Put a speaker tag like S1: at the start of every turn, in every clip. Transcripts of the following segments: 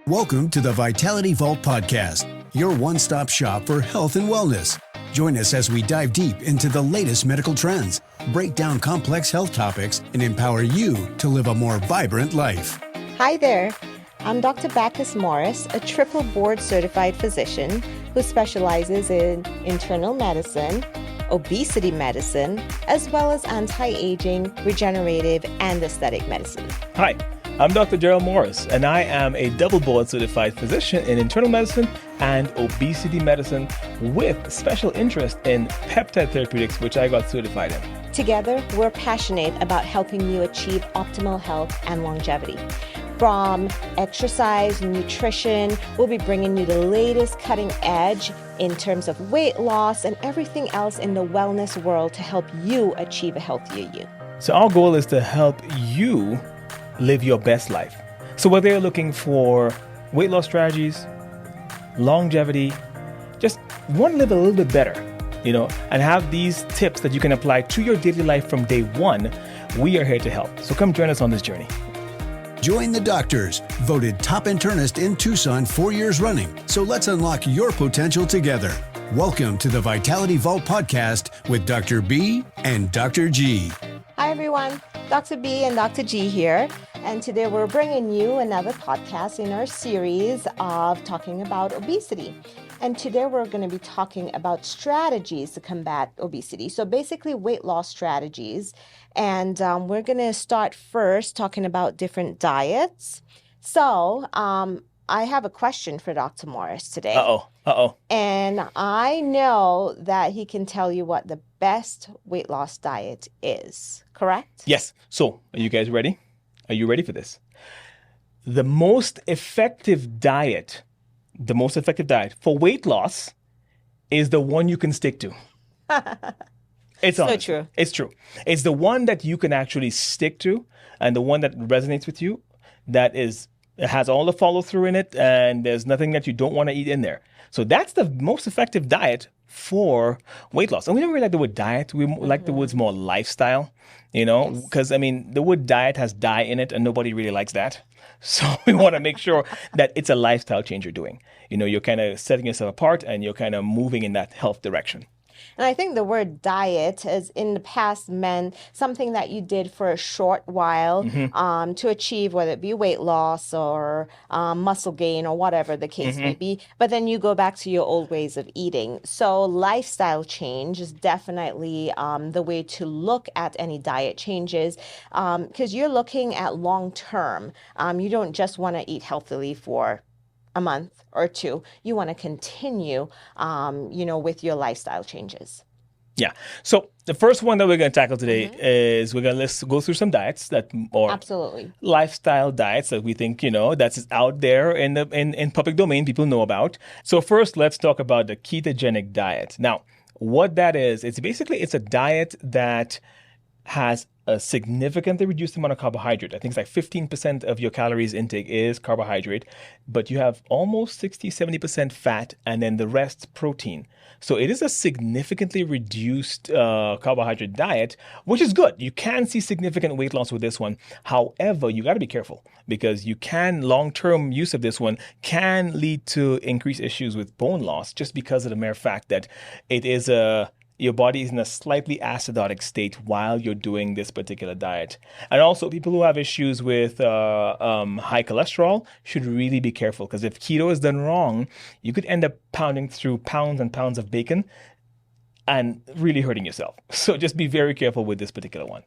S1: Welcome to the Vitality Vault Podcast, your one-stop shop for health and wellness. Join us as we dive deep into the latest medical trends, break down complex health topics, and empower you to live a more vibrant life.
S2: Hi there. I'm Dr. Bacchus Morris, a triple board certified physician who specializes in internal medicine, obesity medicine, as well as anti-aging, regenerative, and aesthetic medicine.
S3: Hi, I'm Dr. Gerald Morris, and I am a double board certified physician in internal medicine and obesity medicine with special interest in peptide therapeutics, which I got certified in.
S2: Together, we're passionate about helping you achieve optimal health and longevity. From exercise, nutrition, we'll be bringing you the latest cutting edge in terms of weight loss and everything else in the wellness world to help you achieve a healthier you.
S3: So our goal is to help you live your best life. So whether you're looking for weight loss strategies, longevity, just want to live a little bit better, and have these tips that you can apply to your daily life from day one, we are here to help. So come join us on this journey.
S1: Join the doctors, voted top internist in Tucson 4 years running. So let's unlock your potential together. Welcome to the Vitality Vault Podcast with Dr. B and Dr. G.
S2: Hi, everyone. Dr. B and Dr. G here. And today we're bringing you another podcast in our series of talking about obesity. And today we're going to be talking about strategies to combat obesity. So basically weight loss strategies. And we're going to start first talking about different diets. So I have a question for Dr. Morris today. And I know that he can tell you what the best weight loss diet is, correct?
S3: Yes. So are you guys ready? Are you ready for this? The most effective diet for weight loss is the one you can stick to. It's
S2: so
S3: honest.
S2: True.
S3: It's true. It's the one that you can actually stick to and the one that resonates with you, that it has all the follow through in it, and there's nothing that you don't want to eat in there. So that's the most effective diet for weight loss. And we don't really like the word diet. We like the words more lifestyle, because the word diet has die in it and nobody really likes that. So we want to make sure that it's a lifestyle change you're doing. You're kind of setting yourself apart and you're kind of moving in that health direction.
S2: And I think the word diet has in the past meant something that you did for a short while to achieve, whether it be weight loss or muscle gain or whatever the case may be. But then you go back to your old ways of eating. So lifestyle change is definitely the way to look at any diet changes, because you're looking at long term. You don't just want to eat healthily for a month or two. You want to continue, with your lifestyle changes.
S3: Yeah. So the first one that we're going to tackle today is we're going to go through some diets
S2: Absolutely.
S3: Lifestyle diets that we think, that's out there in public domain, people know about. So first, let's talk about the ketogenic diet. Now, what that is, it's a diet that has a significantly reduced amount of carbohydrate. I think it's like 15% of your calories intake is carbohydrate, but you have almost 60-70% fat and then the rest protein. So it is a significantly reduced carbohydrate diet, which is good. You can see significant weight loss with this one. However, you got to be careful because long-term use of this one can lead to increased issues with bone loss just because of the mere fact that it is your body is in a slightly acidotic state while you're doing this particular diet. And also, people who have issues with high cholesterol should really be careful, because if keto is done wrong, you could end up pounding through pounds and pounds of bacon and really hurting yourself. So just be very careful with this particular one.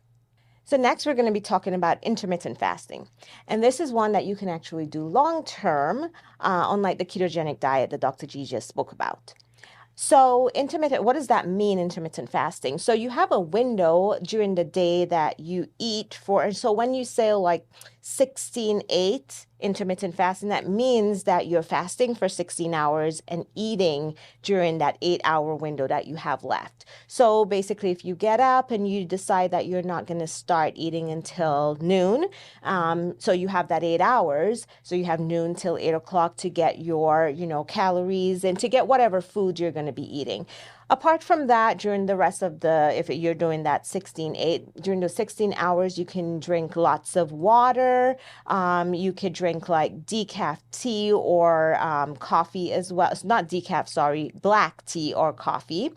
S2: So next, we're going to be talking about intermittent fasting. And this is one that you can actually do long term, unlike the ketogenic diet that Dr. G just spoke about. So what does that mean, intermittent fasting? So you have a window during the day that you eat for. And so when you say like 16-8 intermittent fasting, that means that you're fasting for 16 hours and eating during that 8-hour window that you have left. So basically, if you get up and you decide that you're not going to start eating until noon, so you have that 8 hours, so you have noon till 8 o'clock to get your, calories and to get whatever food you're going to be eating. Apart from that, during the rest of if you're doing that 16/8, during the 16 hours, you can drink lots of water. You could drink like decaf tea or coffee as well. It's not decaf, sorry, black tea or coffee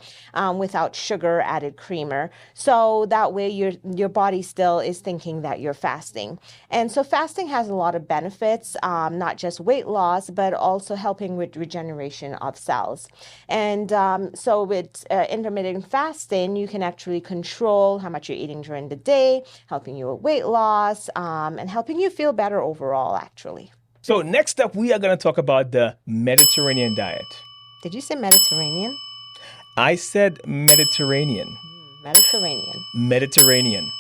S2: without sugar added creamer. So that way your body still is thinking that you're fasting. And so fasting has a lot of benefits, not just weight loss, but also helping with regeneration of cells. And so with intermittent fasting, you can actually control how much you're eating during the day, helping you with weight loss, and helping you feel better overall, actually.
S3: So next up, we are going to talk about the Mediterranean diet.
S2: Did you say Mediterranean?
S3: I said Mediterranean.
S2: Mediterranean.
S3: Mediterranean.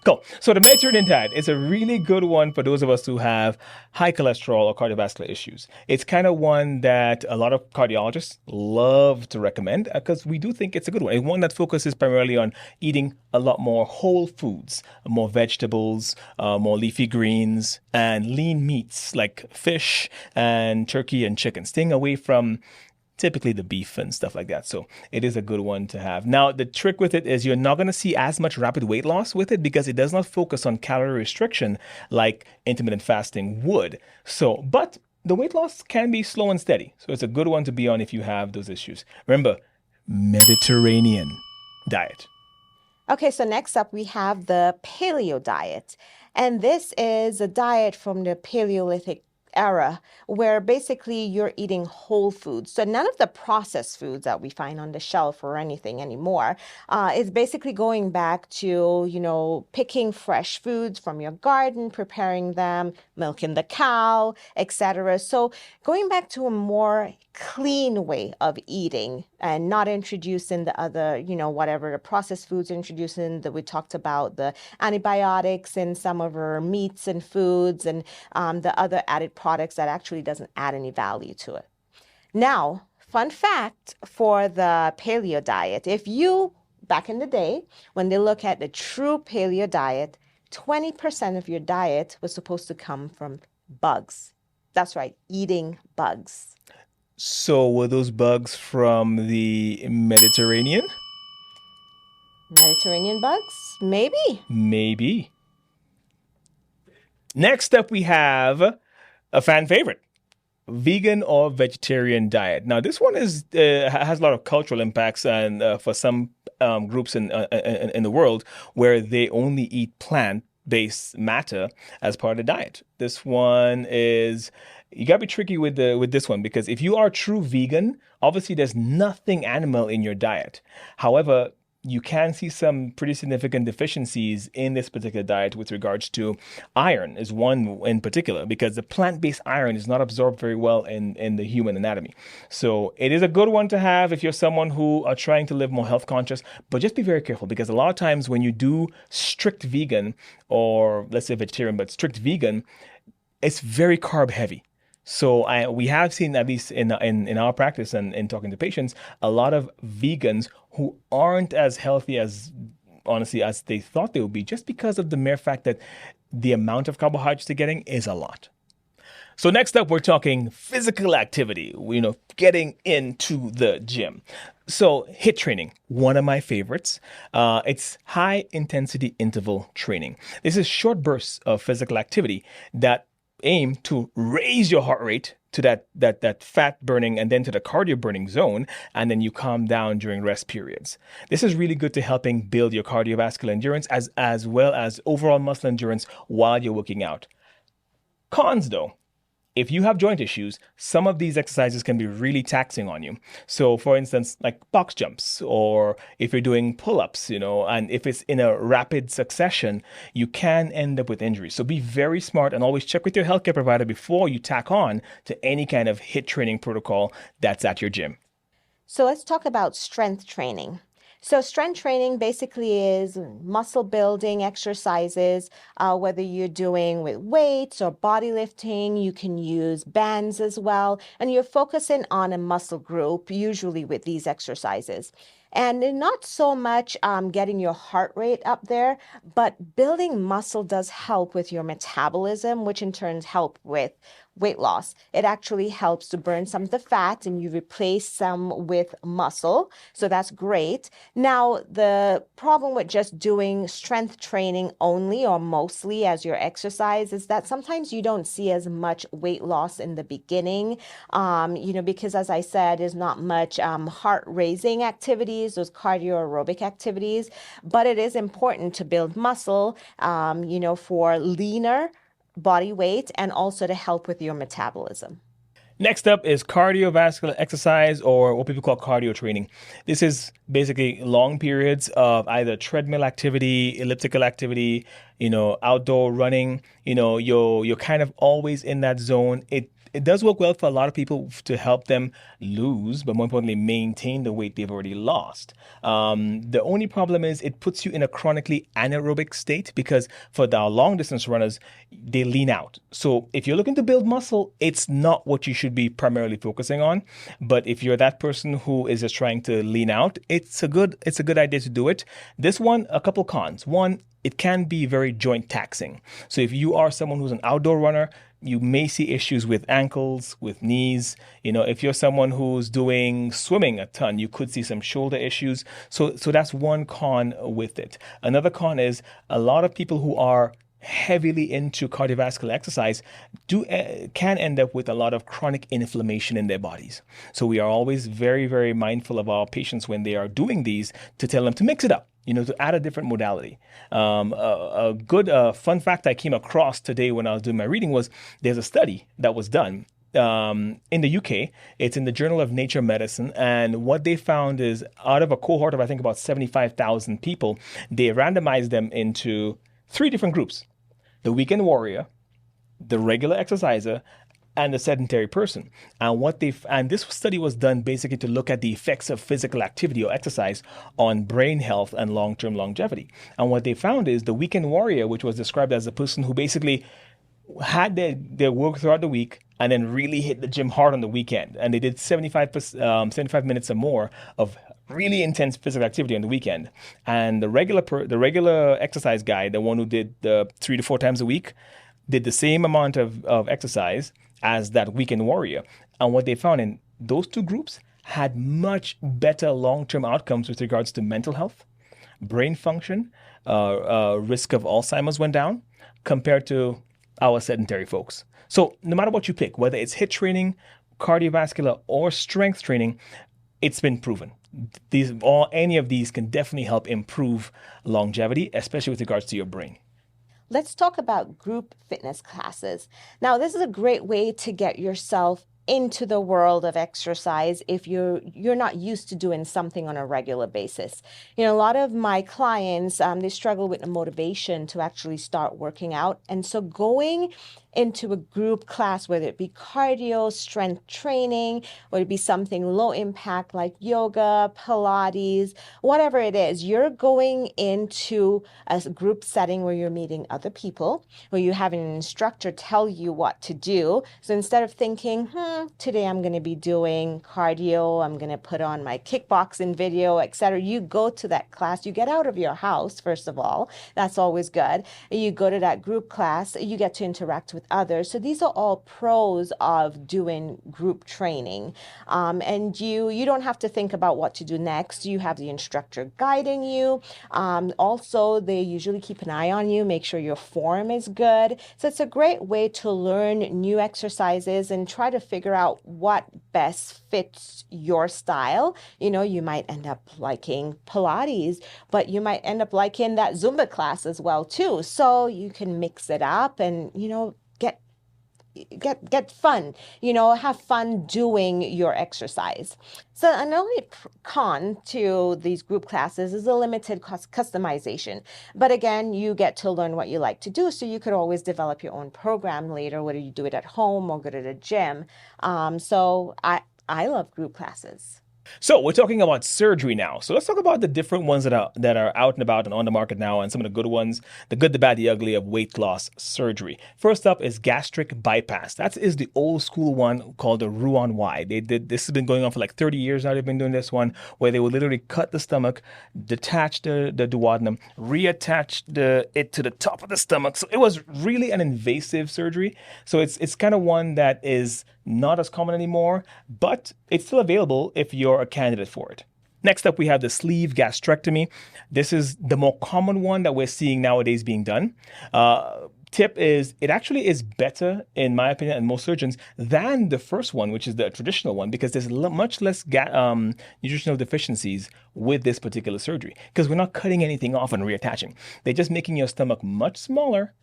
S3: Cool. So the Mediterranean diet is a really good one for those of us who have high cholesterol or cardiovascular issues. It's kind of one that a lot of cardiologists love to recommend because we do think it's a good one. It's one that focuses primarily on eating a lot more whole foods, more vegetables, more leafy greens, and lean meats like fish and turkey and chicken, staying away from typically the beef and stuff like that. So it is a good one to have. Now, the trick with it is you're not going to see as much rapid weight loss with it because it does not focus on calorie restriction like intermittent fasting would. So, but the weight loss can be slow and steady. So it's a good one to be on if you have those issues. Remember, Mediterranean diet.
S2: Okay, so next up we have the paleo diet. And this is a diet from the Paleolithic era where basically you're eating whole foods. So none of the processed foods that we find on the shelf or anything anymore. It's basically going back to, picking fresh foods from your garden, preparing them, milking the cow, etc. So going back to a more clean way of eating and not introducing the other, whatever the processed foods introducing that we talked about, the antibiotics in some of our meats and foods and the other added products that actually doesn't add any value to it. Now, fun fact for the paleo diet, back in the day, when they look at the true paleo diet, 20% of your diet was supposed to come from bugs. That's right, eating bugs.
S3: So were those bugs from the Mediterranean?
S2: Mediterranean bugs? Maybe.
S3: Maybe. Next up, we have a fan favorite, vegan or vegetarian diet. Now, this one has a lot of cultural impacts, and for some groups in the world where they only eat plant-based matter as part of the diet. This one is. You gotta be tricky with this one because if you are a true vegan, obviously there's nothing animal in your diet. However, you can see some pretty significant deficiencies in this particular diet with regards to iron is one in particular because the plant-based iron is not absorbed very well in the human anatomy. So it is a good one to have if you're someone who are trying to live more health conscious, but just be very careful because a lot of times when you do strict vegan or let's say vegetarian, but strict vegan, it's very carb heavy. So we have seen, at least in our practice and in talking to patients, a lot of vegans who aren't as healthy as, honestly, as they thought they would be, just because of the mere fact that the amount of carbohydrates they're getting is a lot. So next up, we're talking physical activity, getting into the gym. So HIIT training, one of my favorites. It's high intensity interval training. This is short bursts of physical activity that aim to raise your heart rate to that fat burning and then to the cardio burning zone, and then you calm down during rest periods. This is really good to helping build your cardiovascular endurance as well as overall muscle endurance while you're working out. Cons though, if you have joint issues, some of these exercises can be really taxing on you. So for instance, like box jumps, or if you're doing pull-ups, and if it's in a rapid succession, you can end up with injuries. So be very smart and always check with your healthcare provider before you tack on to any kind of HIIT training protocol that's at your gym.
S2: So let's talk about strength training. So strength training basically is muscle building exercises, whether you're doing with weights or body lifting, you can use bands as well, and you're focusing on a muscle group, usually with these exercises. And not so much getting your heart rate up there, but building muscle does help with your metabolism, which in turn help with weight loss. It actually helps to burn some of the fat and you replace some with muscle. So that's great. Now, the problem with just doing strength training only or mostly as your exercise is that sometimes you don't see as much weight loss in the beginning, because as I said, there's not much heart raising activities, those cardio aerobic activities, but it is important to build muscle, for leaner body weight and also to help with your metabolism.
S3: Next up is cardiovascular exercise, or what people call cardio training. This is basically long periods of either treadmill activity, elliptical activity, outdoor running. You're kind of always in that zone. It does work well for a lot of people to help them lose, but more importantly, maintain the weight they've already lost. The only problem is it puts you in a chronically anaerobic state because for the long distance runners, they lean out. So if you're looking to build muscle, it's not what you should be primarily focusing on. But if you're that person who is just trying to lean out, it's a good idea to do it. This one, a couple cons. One, it can be very joint taxing. So if you are someone who's an outdoor runner, you may see issues with ankles, with knees. If you're someone who's doing swimming a ton, you could see some shoulder issues. So that's one con with it. Another con is a lot of people who are heavily into cardiovascular exercise can end up with a lot of chronic inflammation in their bodies. So we are always very, very mindful of our patients when they are doing these to tell them to mix it up. To add a different modality. A good fun fact I came across today when I was doing my reading was there's a study that was done in the UK. It's in the Journal of Nature Medicine. And what they found is out of a cohort of, I think, about 75,000 people, they randomized them into 3 different groups: the weekend warrior, the regular exerciser, and the sedentary person. And this study was done basically to look at the effects of physical activity or exercise on brain health and long-term longevity. And what they found is the weekend warrior, which was described as a person who basically had their work throughout the week and then really hit the gym hard on the weekend. And they did 75 minutes or more of really intense physical activity on the weekend. And the regular exercise guy, the one who did the 3 to 4 times a week, did the same amount of exercise as that weekend warrior. And what they found in those 2 groups had much better long-term outcomes with regards to mental health, brain function, risk of Alzheimer's went down compared to our sedentary folks. So no matter what you pick, whether it's HIIT training, cardiovascular, or strength training, it's been proven. Any of these can definitely help improve longevity, especially with regards to your brain.
S2: Let's talk about group fitness classes. Now, this is a great way to get yourself into the world of exercise if you're not used to doing something on a regular basis. A lot of my clients, they struggle with the motivation to actually start working out. And so going into a group class, whether it be cardio, strength training, or it be something low impact like yoga, Pilates, whatever it is, you're going into a group setting where you're meeting other people, where you have an instructor tell you what to do. So instead of thinking, today I'm going to be doing cardio, I'm going to put on my kickboxing video, etc., you go to that class, you get out of your house, first of all, that's always good. You go to that group class, you get to interact with others. So these are all pros of doing group training. And you don't have to think about what to do next. You have the instructor guiding you. Also, they usually keep an eye on you, make sure your form is good. So it's a great way to learn new exercises and try to figure out what best fits your style. You might end up liking Pilates, but you might end up liking that Zumba class as well too. So you can mix it up and, get fun, have fun doing your exercise. So an only con to these group classes is a limited customization. But again, you get to learn what you like to do. So you could always develop your own program later, whether you do it at home or go to the gym. So I love group classes.
S3: So we're talking about surgery now. So let's talk about the different ones that are out and about and on the market now, and some of the good ones, the good, the bad, the ugly of weight loss surgery. First up is gastric bypass. That is the old school one called the Roux Y. This has been going on for like 30 years now. They've been doing this one where they will literally cut the stomach, detach the duodenum, reattach it to the top of the stomach. So it was really an invasive surgery. So it's kind of one that is not as common anymore, but it's still available if you're a candidate for it. Next up, we have the sleeve gastrectomy. This is the more common one that we're seeing nowadays being done. Tip is it actually is better, in my opinion, and most surgeons, than the first one, which is the traditional one, because there's much less nutritional deficiencies with this particular surgery, because we're not cutting anything off and reattaching. They're just making your stomach much smaller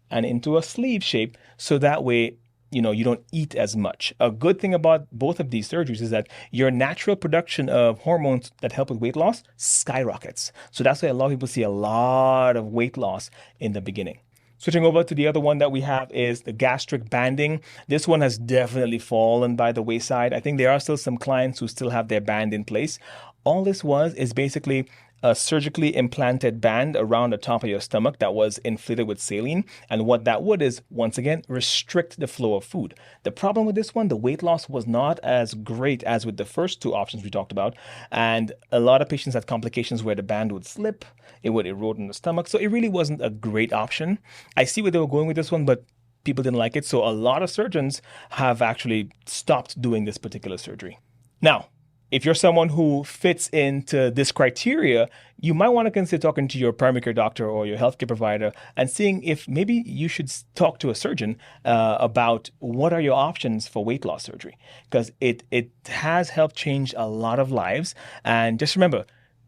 S3: and into a sleeve shape, so that way you don't eat as much. A good thing about both of these surgeries is that your natural production of hormones that help with weight loss skyrockets. So that's why a lot of people see a lot of weight loss in the beginning. Switching over to the other one that we have is the gastric banding. This one has definitely fallen by the wayside. I think there are still some clients who still have their band in place. All this is basically a surgically implanted band around the top of your stomach that was inflated with saline. And what that would is, once again, restrict the flow of food. The problem with this one, the weight loss was not as great as with the first two options we talked about. And a lot of patients had complications where the band would slip, it would erode in the stomach. So it really wasn't a great option. I see where they were going with this one, but people didn't like it. So a lot of surgeons have actually stopped doing this particular surgery. Now, if you're someone who fits into this criteria, you might want to consider talking to your primary care doctor or your healthcare provider and seeing if maybe you should talk to a surgeon about what are your options for weight loss surgery, because it has helped change a lot of lives. And just remember,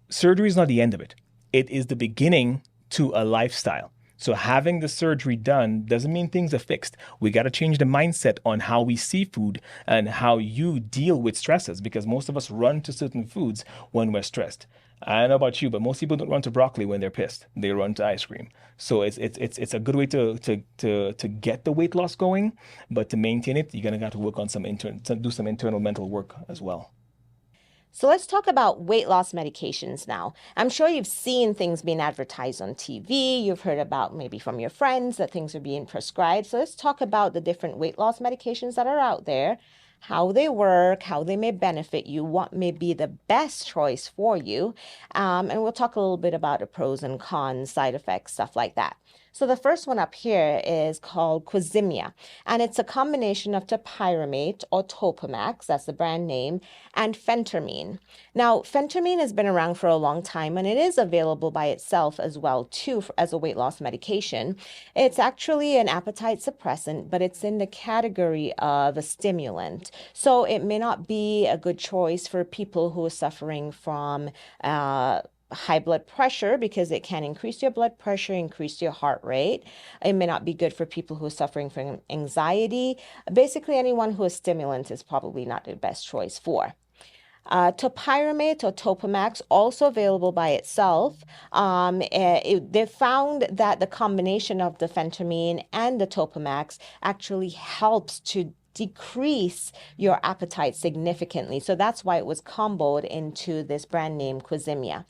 S3: surgery is not the end of it. It is the beginning to a lifestyle. So having the surgery done doesn't mean things are fixed. We got to change the mindset on how we see food and how you deal with stresses, because most of us run to certain foods when we're stressed. I don't know about you, but most people don't run to broccoli when they're pissed. They run to ice cream. So it's a good way to get the weight loss going, but to maintain it, you're gonna have to work on do some internal mental work as well.
S2: So let's talk about weight loss medications now. I'm sure you've seen things being advertised on TV. You've heard about maybe from your friends that things are being prescribed. So let's talk about the different weight loss medications that are out there, how they work, how they may benefit you, what may be the best choice for you. And we'll talk a little bit about the pros and cons, side effects, stuff like that. So the first one up here is called Qsymia, and it's a combination of topiramate or Topamax, that's the brand name, and phentermine. Now, phentermine has been around for a long time, and it is available by itself as well, too, as a weight loss medication. It's actually an appetite suppressant, but it's in the category of a stimulant. So it may not be a good choice for people who are suffering from high blood pressure, because it can increase your blood pressure, increase your heart rate. It may not be good for people who are suffering from anxiety. Basically, anyone who is stimulant is probably not the best choice for. Topiramate or Topamax, also available by itself. They found that the combination of the phentermine and the Topamax actually helps to decrease your appetite significantly. So that's why it was comboed into this brand name Qsymia.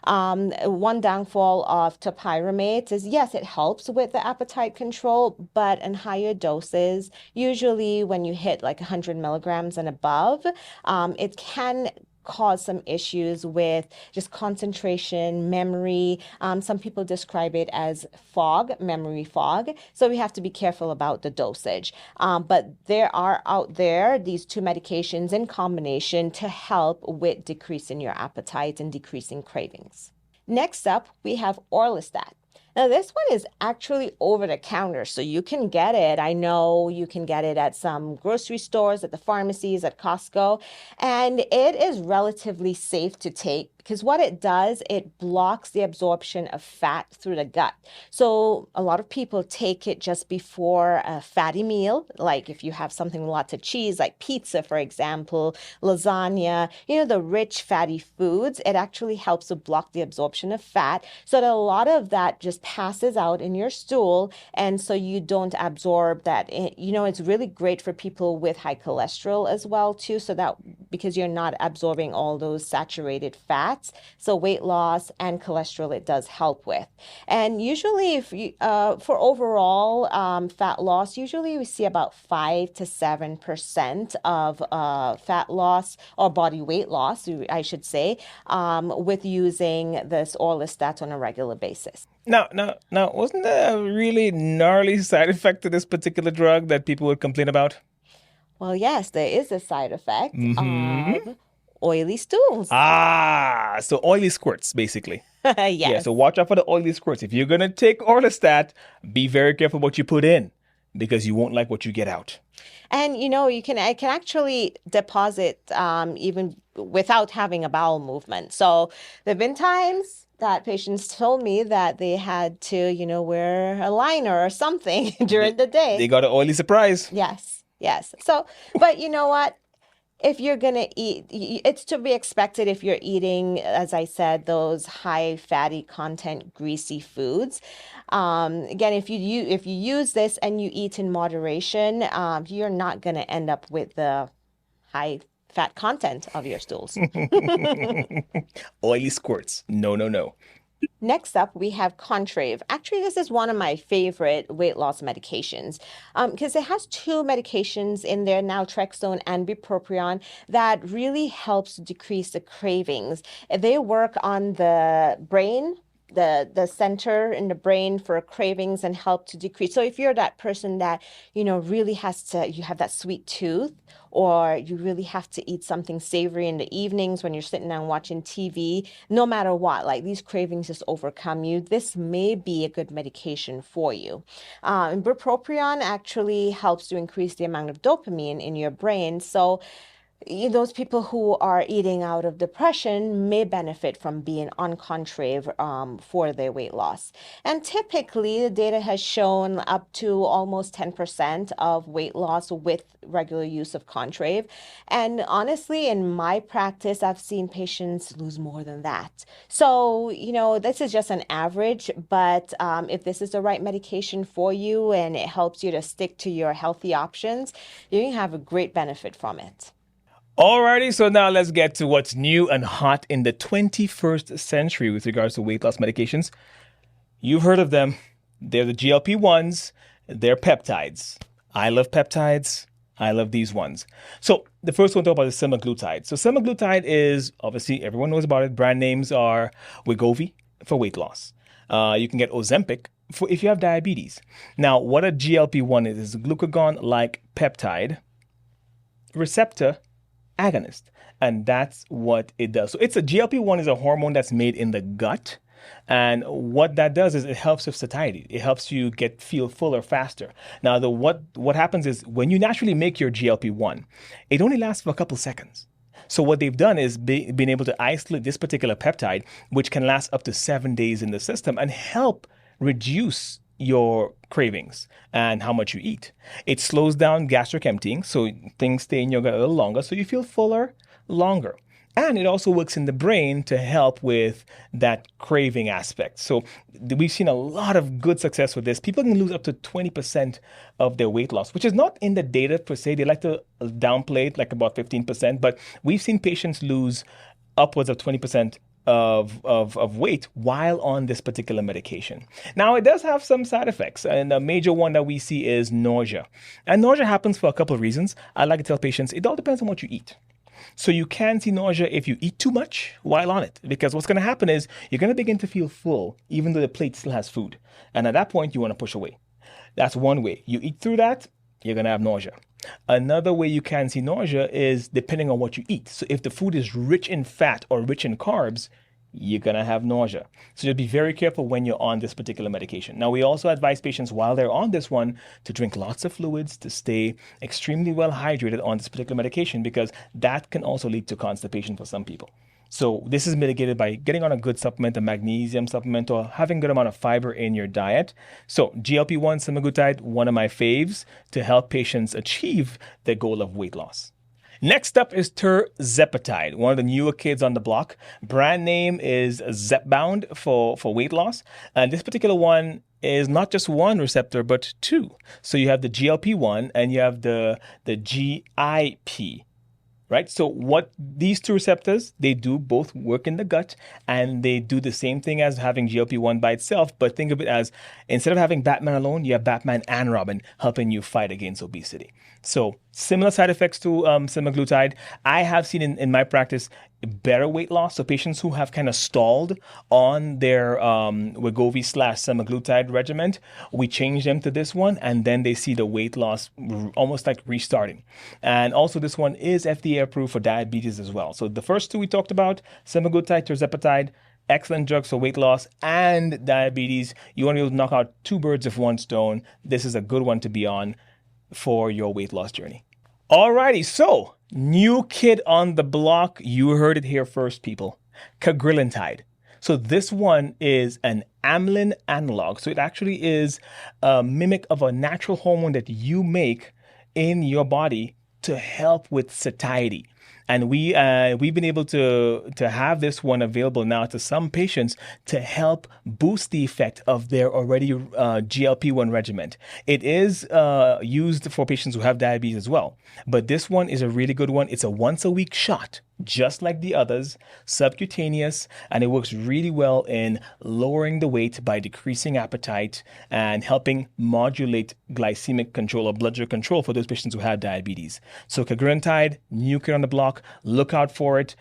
S2: One downfall of topiramate is, yes, it helps with the appetite control, but in higher doses, usually when you hit like 100 milligrams and above, it can cause some issues with just concentration, memory. Some people describe it as memory fog. So we have to be careful about the dosage. But there are out there these two medications in combination to help with decreasing your appetite and decreasing cravings. Next up, we have Orlistat. Now, this one is actually over the counter, so you can get it. I know you can get it at some grocery stores, at the pharmacies, at Costco, and it is relatively safe to take, because what it does, it blocks the absorption of fat through the gut. So a lot of people take it just before a fatty meal, like if you have something with lots of cheese, like pizza, for example, lasagna, the rich fatty foods. It actually helps to block the absorption of fat, so that a lot of that just passes out in your stool, and so you don't absorb that. It's really great for people with high cholesterol as well, too, so that because you're not absorbing all those saturated fats. So weight loss and cholesterol it does help with. And usually if you, for overall fat loss, usually we see about 5 to 7% of fat loss or body weight loss, I should say, with using this orlistat on a regular basis.
S3: Now, wasn't there a really gnarly side effect to this particular drug that people would complain about?
S2: Well, yes, there is a side effect of oily stools.
S3: So oily squirts, basically. Yeah,
S2: Yes.
S3: so watch out for the oily squirts. If you're going to take orlistat, be very careful what you put in because you won't like what you get out.
S2: And it can actually deposit even without having a bowel movement. So there've been times that patients told me that they had to, wear a liner or something during the day.
S3: They got an oily surprise.
S2: Yes. So, but you know what? If you're going to eat, it's to be expected if you're eating, as I said, those high fatty content, greasy foods. Again, if you use this and you eat in moderation, you're not going to end up with the high fat content of your stools.
S3: Oily squirts. No.
S2: Next up, we have Contrave. Actually, this is one of my favorite weight loss medications because it has two medications in there, naltrexone and bupropion, that really helps decrease the cravings. They work on the brain, the center in the brain for cravings and help to decrease. So if you're that person that, really you have that sweet tooth, or you really have to eat something savory in the evenings when you're sitting down watching TV, no matter what, like these cravings just overcome you, this may be a good medication for you. And bupropion actually helps to increase the amount of dopamine in your brain. So those people who are eating out of depression may benefit from being on Contrave for their weight loss. And typically, the data has shown up to almost 10% of weight loss with regular use of Contrave. And honestly, in my practice, I've seen patients lose more than that. So, this is just an average, but if this is the right medication for you and it helps you to stick to your healthy options, you can have a great benefit from it.
S3: Alrighty, so now let's get to what's new and hot in the 21st century with regards to weight loss medications. You've heard of them. They're the GLP-1s. They're peptides. I love peptides. I love these ones. So the first one to talk about is semaglutide. So semaglutide is, obviously, everyone knows about it. Brand names are Wegovy for weight loss. You can get Ozempic for if you have diabetes. Now, what a GLP-1 is a glucagon-like peptide receptor agonist, and that's what it does. So it's a GLP-1 is a hormone that's made in the gut, and what that does is it helps with satiety. It helps you feel fuller faster. Now, what happens is when you naturally make your GLP-1, it only lasts for a couple seconds. So what they've done is been able to isolate this particular peptide, which can last up to 7 days in the system and help reduce your cravings and how much you eat. It slows down gastric emptying, so things stay in your gut a little longer, so you feel fuller longer. And it also works in the brain to help with that craving aspect. So we've seen a lot of good success with this. People can lose up to 20% of their weight loss, which is not in the data per se. They like to downplay it, like about 15%, but we've seen patients lose upwards of 20% of weight while on this particular medication. Now, it does have some side effects, and a major one that we see is nausea. And nausea happens for a couple of reasons. I like to tell patients, it all depends on what you eat. So you can see nausea if you eat too much while on it, because what's going to happen is you're going to begin to feel full, even though the plate still has food. And at that point, you want to push away. That's one way. You eat through that, you're going to have nausea. Another way you can see nausea is depending on what you eat. So if the food is rich in fat or rich in carbs, you're going to have nausea. So just be very careful when you're on this particular medication. Now, we also advise patients while they're on this one to drink lots of fluids, to stay extremely well hydrated on this particular medication, because that can also lead to constipation for some people. So this is mitigated by getting on a good supplement, a magnesium supplement, or having a good amount of fiber in your diet. So GLP-1 semaglutide, one of my faves to help patients achieve their goal of weight loss. Next up is tirzepatide, one of the newer kids on the block. Brand name is Zepbound for weight loss. And this particular one is not just one receptor, but two. So you have the GLP-1 and you have the GIP, right? So what these two receptors, they do both work in the gut, and they do the same thing as having GLP-1 by itself. But think of it as, instead of having Batman alone, you have Batman and Robin helping you fight against obesity. So similar side effects to semaglutide. I have seen in my practice better weight loss. So patients who have kind of stalled on their Wegovy/semaglutide regimen, we change them to this one, and then they see the weight loss almost like restarting. And also this one is FDA approved for diabetes as well. So the first two we talked about, semaglutide, tirzepatide, excellent drugs for weight loss and diabetes. You want to be able to knock out two birds with one stone. This is a good one to be on for your weight loss journey. Alrighty, so new kid on the block. You heard it here first, people. Cagrilintide. So this one is an amylin analog. So it actually is a mimic of a natural hormone that you make in your body to help with satiety. And we've been able to have this one available now to some patients to help boost the effect of their already GLP-1 regimen. It is used for patients who have diabetes as well. But this one is a really good one. It's a once-a-week shot, just like the others, subcutaneous, and it works really well in lowering the weight by decreasing appetite and helping modulate glycemic control or blood sugar control for those patients who have diabetes. So cagrilintide, new kid on the block, look out for it.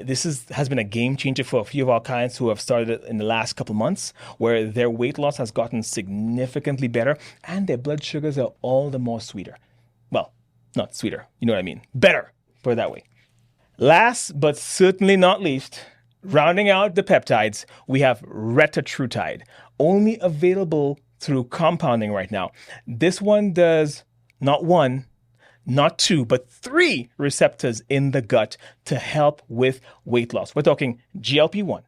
S3: This has been a game changer for a few of our clients who have started it in the last couple months, where their weight loss has gotten significantly better and their blood sugars are all the more sweeter. Well, not sweeter, you know what I mean. Better, put it that way. Last but certainly not least, rounding out the peptides, we have retatrutide, only available through compounding right now. This one does not one, not two, but three receptors in the gut to help with weight loss. We're talking GLP-1,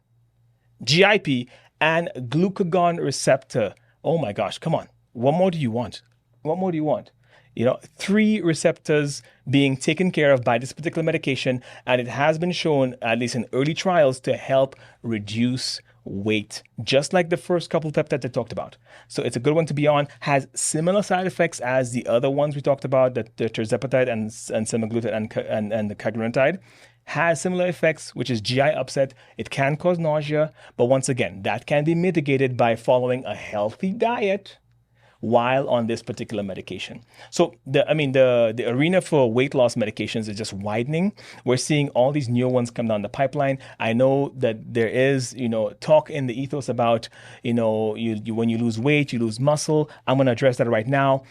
S3: GIP, and glucagon receptor. Oh my gosh, come on. What more do you want? What more do you want? Three receptors being taken care of by this particular medication, and it has been shown, at least in early trials, to help reduce weight, just like the first couple of peptides I talked about. So it's a good one to be on. Has similar side effects as the other ones we talked about, the tirzepatide and semaglutide and the cagrilintide. Has similar effects, which is GI upset. It can cause nausea, but once again, that can be mitigated by following a healthy diet while on this particular medication. So the arena for weight loss medications is just widening. We're seeing all these new ones come down the pipeline. I know that there is, talk in the ethos about, you when you lose weight, you lose muscle. I'm going to address that right now.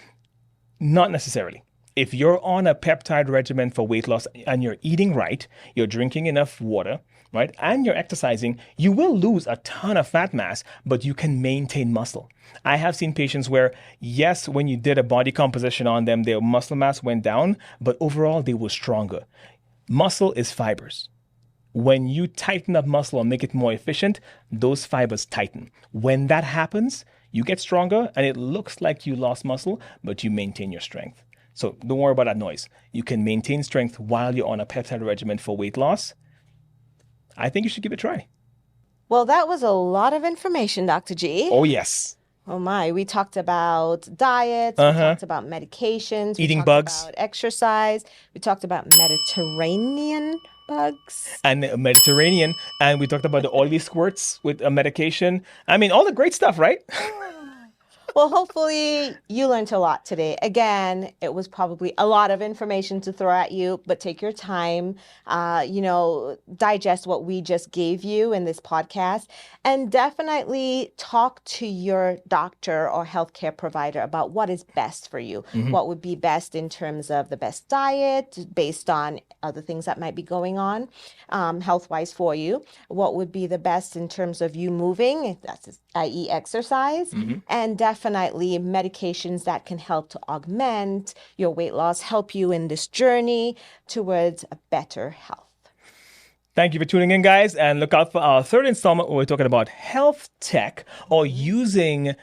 S3: Not necessarily. If you're on a peptide regimen for weight loss and you're eating right, you're drinking enough water, right, and you're exercising, you will lose a ton of fat mass, but you can maintain muscle. I have seen patients where, yes, when you did a body composition on them, their muscle mass went down, but overall they were stronger. Muscle is fibers. When you tighten up muscle and make it more efficient, those fibers tighten. When that happens, you get stronger and it looks like you lost muscle, but you maintain your strength. So don't worry about that noise. You can maintain strength while you're on a peptide regimen for weight loss. I think you should give it a try.
S2: Well, that was a lot of information, Dr. G.
S3: Oh, yes.
S2: Oh, my. We talked about diets. We talked about medications.
S3: Eating
S2: we talked
S3: bugs.
S2: About exercise. We talked about Mediterranean bugs.
S3: And Mediterranean. And we talked about the oily squirts with a medication. I mean, all the great stuff, right?
S2: Well, hopefully you learned a lot today. Again, it was probably a lot of information to throw at you, but take your time, digest what we just gave you in this podcast, and definitely talk to your doctor or healthcare provider about what is best for you. Mm-hmm. What would be best in terms of the best diet based on other things that might be going on health-wise for you. What would be the best in terms of you moving, that's i.e. exercise, and definitely medications that can help to augment your weight loss, help you in this journey towards a better health.
S3: Thank you for tuning in, guys, and look out for our third installment where we're talking about health tech or using,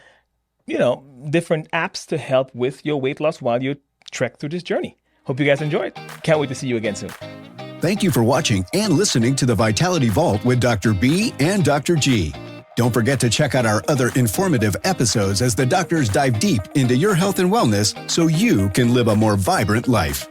S3: different apps to help with your weight loss while you trek through this journey. Hope you guys enjoyed. Can't wait to see you again soon.
S1: Thank you for watching and listening to the Vitality Vault with Dr. B and Dr. G. Don't forget to check out our other informative episodes as the doctors dive deep into your health and wellness so you can live a more vibrant life.